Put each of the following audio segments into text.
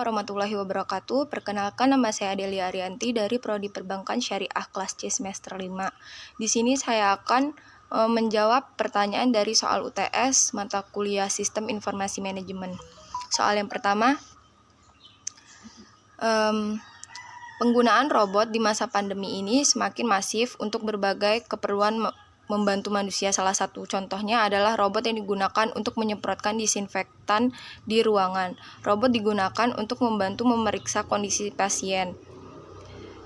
warahmatullahi wabarakatuh. Perkenalkan, nama saya Adelia Arianti dari Prodi Perbankan Syariah kelas C semester 5. Di sini saya akan menjawab pertanyaan dari soal UTS mata kuliah Sistem Informasi Manajemen. Soal yang pertama, penggunaan robot di masa pandemi ini semakin masif untuk berbagai keperluan membantu manusia. Salah satu contohnya adalah robot yang digunakan untuk menyemprotkan disinfektan di ruangan. Robot digunakan untuk membantu memeriksa kondisi pasien.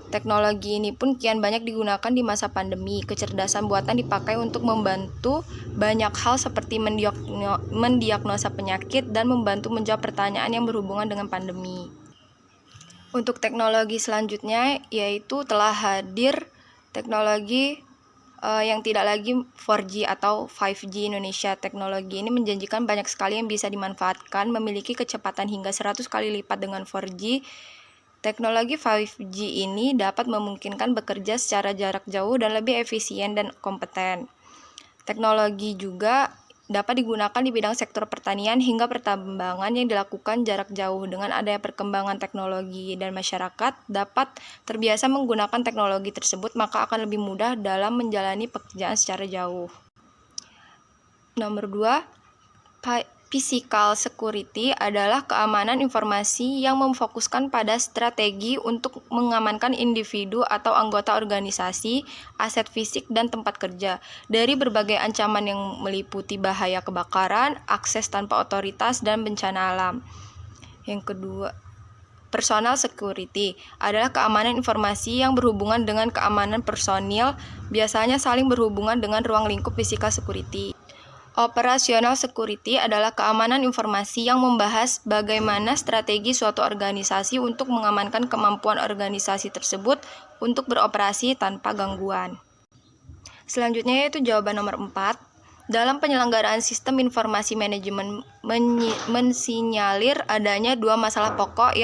Teknologi ini pun kian banyak digunakan di masa pandemi. Kecerdasan buatan dipakai untuk membantu banyak hal seperti mendiagnosa penyakit dan membantu menjawab pertanyaan yang berhubungan dengan pandemi. Untuk teknologi selanjutnya yaitu telah hadir teknologi yang tidak lagi 4G atau 5G Indonesia. Teknologi ini menjanjikan banyak sekali yang bisa dimanfaatkan, memiliki kecepatan hingga 100 kali lipat dengan 4G. Teknologi 5G ini dapat memungkinkan bekerja secara jarak jauh dan lebih efisien dan kompeten. Teknologi juga dapat digunakan di bidang sektor pertanian hingga pertambangan yang dilakukan jarak jauh. Dengan adanya perkembangan teknologi dan masyarakat dapat terbiasa menggunakan teknologi tersebut, maka akan lebih mudah dalam menjalani pekerjaan secara jauh. Nomor 2, Physical security adalah keamanan informasi yang memfokuskan pada strategi untuk mengamankan individu atau anggota organisasi, aset fisik, dan tempat kerja dari berbagai ancaman yang meliputi bahaya kebakaran, akses tanpa otoritas, dan bencana alam. Yang kedua, personal security adalah keamanan informasi yang berhubungan dengan keamanan personil, biasanya saling berhubungan dengan ruang lingkup physical security. Operational security adalah keamanan informasi yang membahas bagaimana strategi suatu organisasi untuk mengamankan kemampuan organisasi tersebut untuk beroperasi tanpa gangguan. Selanjutnya yaitu jawaban nomor 4. Dalam penyelenggaraan sistem informasi manajemen mensinyalir adanya dua masalah pokok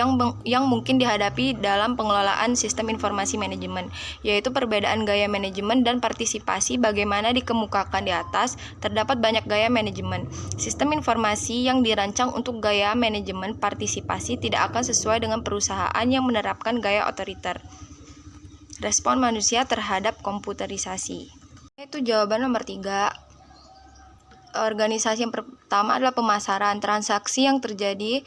yang mungkin dihadapi dalam pengelolaan sistem informasi manajemen, yaitu perbedaan gaya manajemen dan partisipasi. Bagaimana dikemukakan di atas, terdapat banyak gaya manajemen. Sistem informasi yang dirancang untuk gaya manajemen partisipasi tidak akan sesuai dengan perusahaan yang menerapkan gaya otoriter. Respon manusia terhadap komputerisasi. Itu jawaban nomor 3. Organisasi yang pertama adalah pemasaran, transaksi yang terjadi,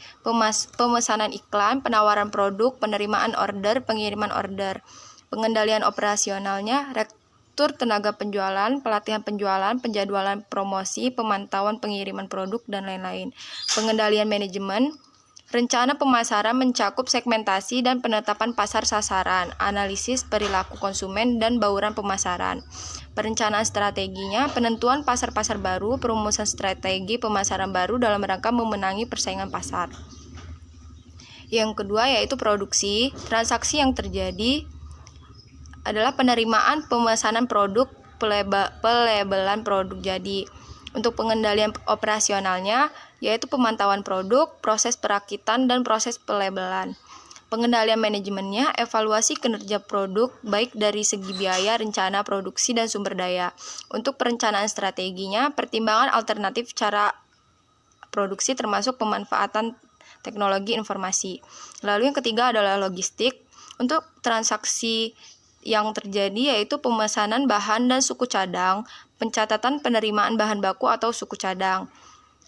pemesanan iklan, penawaran produk, penerimaan order, pengiriman order. Pengendalian operasionalnya, rektur tenaga penjualan, pelatihan penjualan, penjadwalan promosi, pemantauan pengiriman produk, dan lain-lain. Pengendalian manajemen, rencana pemasaran mencakup segmentasi dan penetapan pasar sasaran, analisis perilaku konsumen, dan bauran pemasaran. Perencanaan strateginya, penentuan pasar-pasar baru, perumusan strategi pemasaran baru dalam rangka memenangi persaingan pasar. Yang kedua yaitu produksi. Transaksi yang terjadi adalah penerimaan pemesanan produk, pelabelan produk jadi. Untuk pengendalian operasionalnya yaitu pemantauan produk, proses perakitan, dan proses pelabelan. Pengendalian manajemennya, evaluasi kinerja produk baik dari segi biaya, rencana produksi, dan sumber daya. Untuk perencanaan strateginya, pertimbangan alternatif cara produksi termasuk pemanfaatan teknologi informasi. Lalu yang ketiga adalah logistik. Untuk transaksi yang terjadi yaitu pemesanan bahan dan suku cadang, pencatatan penerimaan bahan baku atau suku cadang.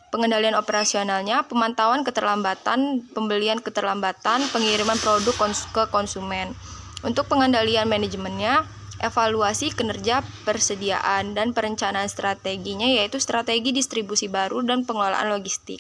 Pengendalian operasionalnya, pemantauan keterlambatan, pembelian keterlambatan, pengiriman produk ke konsumen. Untuk pengendalian manajemennya, evaluasi kinerja persediaan dan perencanaan strateginya yaitu strategi distribusi baru dan pengelolaan logistik.